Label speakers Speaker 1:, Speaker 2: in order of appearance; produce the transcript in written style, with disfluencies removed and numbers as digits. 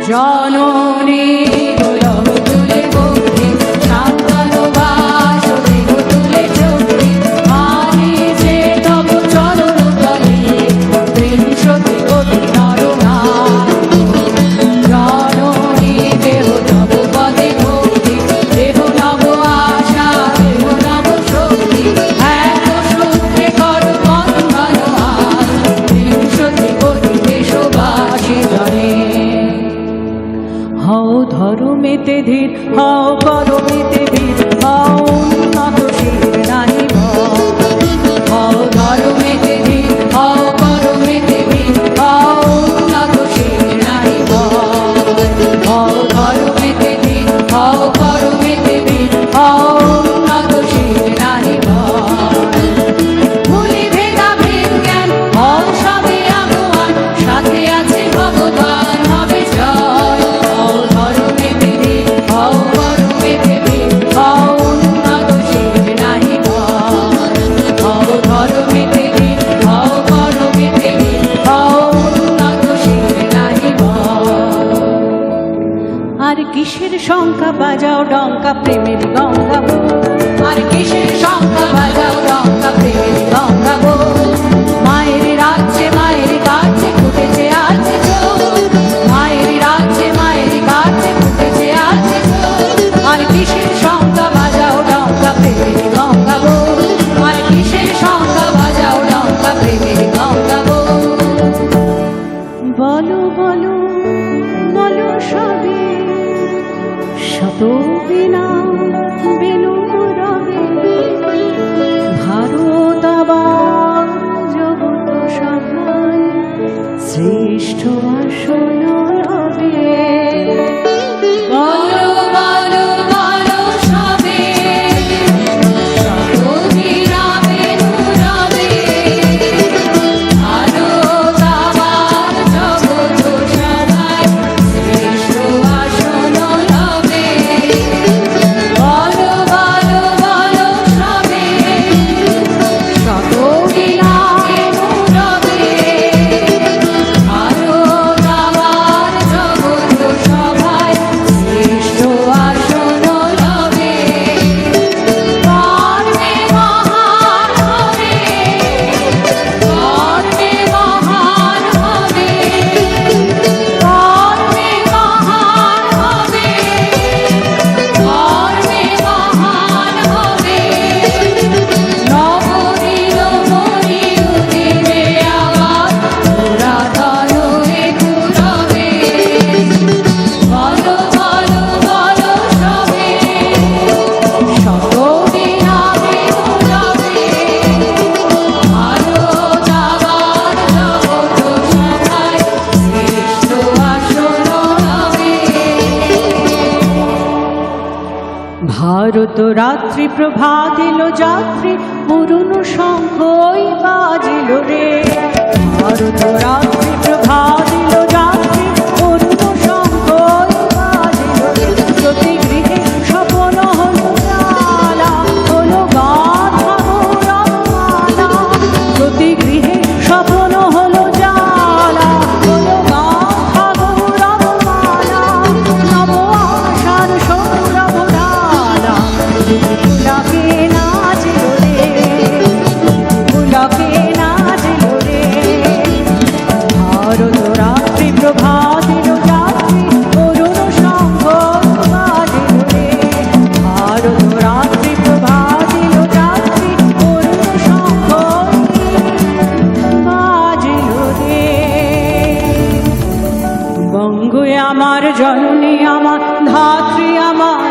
Speaker 1: জননী গোলক তুলে বন্দি সান্তানো বাসরে তুলে চন্দি মানি যে তব চরণ তলে বিংশতি কোটি নরনারী জননী দেহ তব পদে ভক্তি দেহ নব আশা দেহ নব শক্তি এত সূত্রে কর বন্ধন আজ বিংশতি কোটি দেশবাসী জনে হও ধর্মেতে ধীর হও করমেতে ধীর হও উন্নত শির নাহি হও ধর্মেতে ধীর হও করমেতে ধীর হও উন্নত শির নাহি হও ধর্মেতে ধীর হও করমেতে ধীর হও উন্নত শির নাহি ভুলি ভেদা ভেদ জ্ঞান হও সবে আগুয়ান সাথে আছে ভগবান হবে জয় হও ধর্মেতে ধীর হও করমেতে ধীর হও উন্নত শির নাহি হও ধর্মেতে ধীর হও করমেতে ধীর হও উন্নত শির নাহি আর কিসের শঙ্কা বাজাও ডঙ্কা প্রেমের গঙ্গা আর কিসের শঙ্কা বাজাও ডঙ্কা প্রেমের গঙ্গা মায়ের রাজ্যে মায়ের কাছে ফুটেছে আছে মায়ের রাজ্যে মায়ের কাছে ফুটেছে আছে আর কিসের শঙ্কা বাজাও ডঙ্কা প্রেমের গঙ্গা আর কিসের শঙ্কা বাজাও ডঙ্কা প্রেমের গঙ্গা বলো বলো বলো সবে শত বিনা বেনু রবে ভারত আবার জগৎ সভায় শ্রেষ্ঠ আসন রবে বলো বলো বলো সবে শত বিনা বেনু রবে ভারত আবার জগৎ সভায় শ্রেষ্ঠ আসন রবে বলো বলো বলো সবে শত বিনা বেনু রবে ভারত আবার জগৎ সভায় শ্রেষ্ঠ আসন রবে কর্মে মহান হবে কর্মে মহান হবে কর্মে মহান হবে কর্মে মহান হবে নবনীল মণি উঠিবে আবার পুরাতন হেতু রবে বলো বলো বলো সবে শত বিনা বেনু রবে ভারত আবার জগৎ সভায় শ্রেষ্ঠ আসন রবে ভারত রাত্রি প্রভাত এলো যাত্রী পুরন শঙ্খই বাজিল রে ভারত রাত্রি প্রভাত এলো যাত্রী পুরন শঙ্খই বাজিল রে প্রতি গৃহে স্বপন হলো জ্বালা হলো গাথা গৌরবমালা প্রতি গৃহে স্বপন হলো জ্বালা হলো গাথা গৌরবমালা নব আশার সৌরভ ডালা পুলকে নাচিল রে পুলকে নাচিল রে ভারত রাত্রি প্রভাত এলো যাত্রী অরুণ শঙ্খ বাজিল রে ভারত রাত্রি প্রভাত এলো যাত্রী অরুণ শঙ্খ বাজিল রে বঙ্গে আমার জননী আমার ধাত্রী আমার